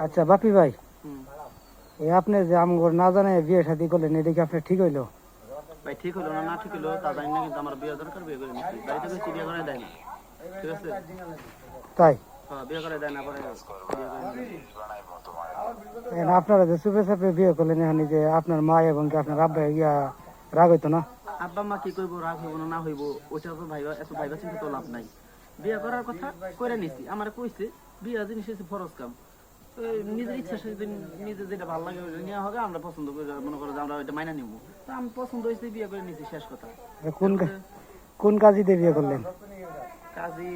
আচ্ছা বাপি ভাই, এই আপনি যে আমগর না জানে বিয়ে শাদী করলেন, এটা কি আপনার ঠিক হইলো? ভাই ঠিক হলো না ঠিক হলো তা জানি না, কিন্তু আমার বিয়ে দরকার, বিয়ে করে নিচ্ছি। বাড়িতে কিছু বিয়ে করে দেয় না, ঠিক আছে? তাই হ্যাঁ, বিয়ে করে দেয় না, পরে বিয়ে করে নিচ্ছি। এখন আপনারা যে চুপে চাপে বিয়ে করলেন, এখানে যে আপনার মা এবং কি আপনার আব্বা ইয়া রাগ হইতো না? আব্বা মা কি করবো, রাগ হইব না হইব, ওইটা তো ভাইবা, এত ভাইবা চিন্তা তো লাভ নাই। বিয়ে করার কথা করে নিছি, আমার কইছে বিয়ে জিনিস হচ্ছে ফরজ কাম। নিজের ইচ্ছা সেদিন নিজের যেটা ভালো লাগে ওইটা নেওয়া হবে, আমরা পছন্দ করে মনে করো যে আমরা ওইটা মাইনা নিবো। তো আমি পছন্দ হয়েছে, বিয়ে করে নিছি, শেষ কথা। কোন কোন কাজীতে বিয়ে করলেন? কাজী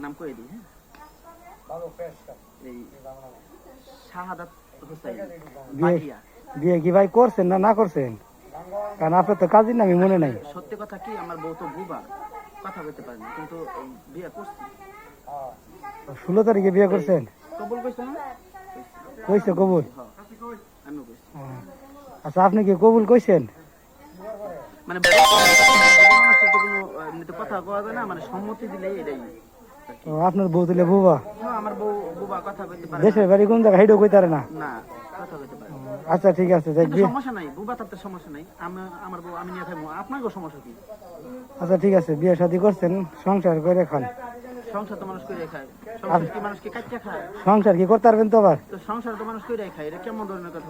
নাম কয়ে দিই, হ্যাঁ, এই শাহাদাত হোসেন বাগিয়া। বিয়ে কি ভাই করছেন না না করছেন? কারণ আপনার তো কাজীর নামই মনে নাই। সত্যি কথা কি, আমার বউ তো বুবা, কথা বলতে পারে না, কিন্তু বিয়ে করছি। 16 তারিখে বিয়ে করছেন? কবুল কইছে না? কইছে কবুল? হ্যাঁ, আমিও কইছি। আচ্ছা, আপনি কি কবুল কইছেন? মানে মানুষের তো কোনো এমনিতে কথা কওয়া যায় না, মানে সম্মতি দিলে এটাই। আপনার বউ দিলে বুবা? হ্যাঁ, আমার বউ বুবা, কথা বলতে পারে দেশের বাড়ি কোন জায়গায় হেঁটেও কইতারে না? না, কথা বলতে পারে। আচ্ছা ঠিক আছে, কিন্তু সমস্যা নাই, বুবা তাতে সমস্যা নাই, আমার বউ আমি নিয়ে থাকবো, আপনার সমস্যা কি? আচ্ছা ঠিক আছে, বিয়ে শাদী করছেন, সংসার করে খান। সংসার তো মানুষ করে খায়, সংসার কি মানুষকে কাটিয়ে খায়? সংসার কি করতে পারবেন তো আবার? তো সংসার তো মানুষ করে খায়, এটা কেমন ধরনের কথা?